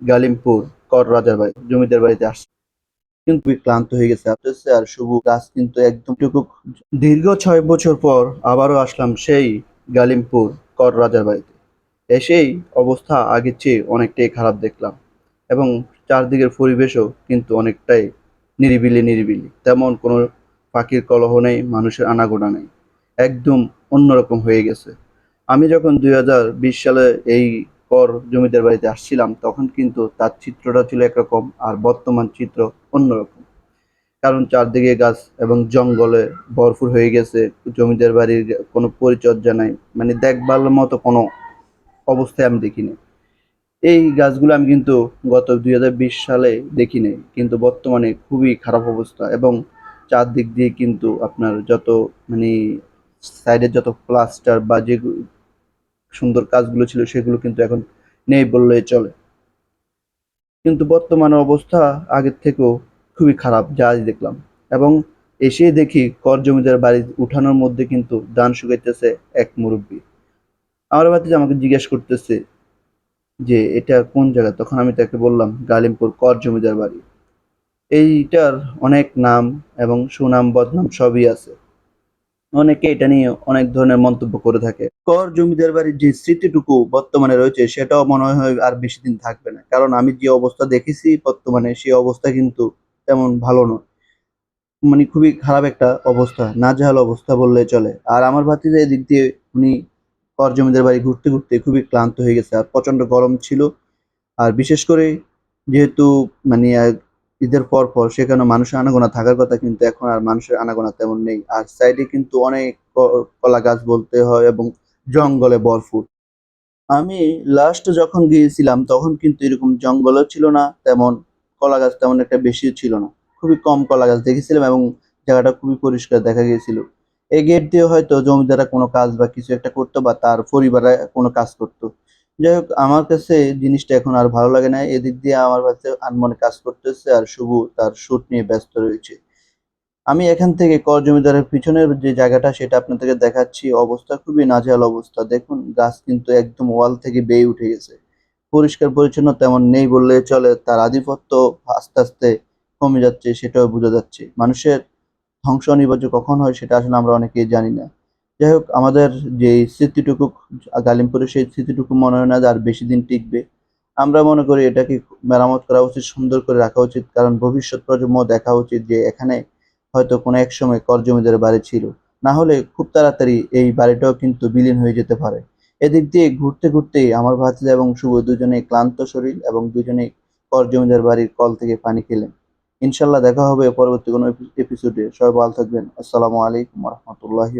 গালিমপুর কর রাজার বাড়ি জমিদার বাড়িতে আসছি, কিন্তু খুবই ক্লান্ত হয়ে গেছে আসতেছে। আর শুভ গাছ কিন্তু একদম টুকু। দীর্ঘ 6 বছর পর আবারও আসলাম সেই গালিমপুর কর রাজার বাড়িতে। এসেই অবস্থা আগের চেয়ে অনেকটাই খারাপ দেখলাম, এবং চারদিকের পরিবেশও কিন্তু অনেকটাই নিরিবিলি নিরিবিলি, তেমন কোনো পাখির কলহ নেই, মানুষের আনাগোনা নেই, একদম অন্যরকম হয়ে গেছে। আমি যখন 2020 সালে এই কর জমিদার বাড়িতে আসছিলাম, তখন কিন্তু তার চিত্রটা ছিল একরকম, আর বর্তমান চিত্র অন্যরকম। কারণ চারদিকে গাছ এবং জঙ্গলে ভরপুর হয়ে গেছে। জমিদার বাড়ির কোনো পরিচর্যা নাই, মানে দেখভাল মতো কোনো অবস্থায় আমি দেখিনি। এই গাছগুলো আমি কিন্তু গত 2020 সালে দেখিনি, কিন্তু বর্তমানে খুবই খারাপ অবস্থা। এবং চারদিক দিয়ে কিন্তু আপনার যত মানে সাইডের যত প্লাস্টার বা যে সুন্দর কাজগুলো ছিল, সেগুলো কিন্তু এখন নেই বললেই চলে। কিন্তু বর্তমানে অবস্থা আগের থেকেও খুবই খারাপ, যা আজ দেখলাম। এবং এসে দেখি কর জমিদার বাড়ি উঠানোর মধ্যে কিন্তু ধান শুকাইতেছে এক মুরব্বী। আমার ভাতিজা আমাকে জিজ্ঞেস করতেছে যে এটা কোন জায়গা, তখন আমি তাকে বললাম গালিমপুর কর জমিদার বাড়ি। এইটার অনেক নাম এবং সুনাম বদনাম সবই আছে। অনেকে এটা নিয়ে অনেক ধরনের মন্তব্য করে থাকে। কর জমিদার বাড়ির যে স্মৃতিটুকু বর্তমানে রয়েছে, সেটাও মনে হয় আর বেশি দিন থাকবে না, কারণ আমি যে অবস্থা দেখেছি বর্তমানে, সেই অবস্থা কিন্তু তেমন ভালো নয়। মানে খুবই খারাপ একটা অবস্থা, নাজেহাল অবস্থা বললে চলে। আর আমার ভাতিজা এদিক দিয়ে উনি কর জমিদার বাড়ি ঘুরতে ঘুরতে খুবই ক্লান্ত হয়ে গেছে, আর প্রচন্ড গরম ছিল। আর বিশেষ করে যেহেতু মানে ঈদের পর সেখানে মানুষের আনাগোনা থাকার কথা, কিন্তু এখন আর মানুষের আনাগোনা তেমন নেই। আর সাইডে কিন্তু অনেক কলা গাছ বলতে হয়, এবং জঙ্গলে ভরপুর। আমি লাস্ট যখন গিয়েছিলাম, তখন কিন্তু এরকম জঙ্গলও ছিল না তেমন, কলা গাছ তেমন একটা বেশিও ছিল না। খুবই কম কলা গাছ দেখেছিলাম, এবং জায়গাটা খুবই পরিষ্কার দেখা গিয়েছিল। এই গেট দিয়ে হয়তো জমিদাররা কোনো কাজ বা কিছু একটা করতো, বা তার পরিবারে কোনো কাজ করতো। যাই হোক, আমার কাছে জিনিসটা এখন আর ভালো লাগে না। এদিক দিয়ে আমার কাছে আনমনে কাজ করতেছে, আর শুভ তার শুট নিয়ে ব্যস্ত রয়েছে। আমি এখান থেকে কর জমিদারের পিছনের যে জায়গাটা, সেটা আপনাদেরকে দেখাচ্ছি। অবস্থা খুবই নাজেহাল অবস্থা। দেখুন, গাছ কিন্তু একদম ওয়াল থেকে বেয়ে উঠে গেছে। পরিষ্কার পরিচ্ছন্ন তেমন নেই বললেই চলে। তার আধিপত্য আস্তে আস্তে কমে যাচ্ছে, সেটাও বোঝা যাচ্ছে। মানুষের ধ্বংস অনিবার্য কখন হয়, সেটা আসলে আমরা অনেকেই জানি না। যাই হোক, আমাদের যে স্মৃতিটুকু গালিমপুরের, সেই স্মৃতিটুকু মনে হয় না যে আর বেশি দিন টিকবে। আমরা মনে করি এটাকে মেরামত করা উচিত, সুন্দর করে রাখা উচিত, কারণ ভবিষ্যৎ প্রজন্ম দেখা উচিত যে এখানে হয়তো কোনো এক সময় কর জমিদার বাড়ি ছিল। না হলে খুব তাড়াতাড়ি এই বাড়িটাও কিন্তু বিলীন হয়ে যেতে পারে। এদিক দিয়ে ঘুরতে ঘুরতেই আমার ভাতিজা এবং শুভ দুজনেই ক্লান্ত শরীর, এবং দুজনেই কর জমিদার বাড়ির কল থেকে পানি খেলেন। ইনশাল্লাহ দেখা হবে পরবর্তী কোনো এপিসোডে। সবাই ভালো থাকবেন। আসসালামু আলাইকুম রহমতুল্লাহি।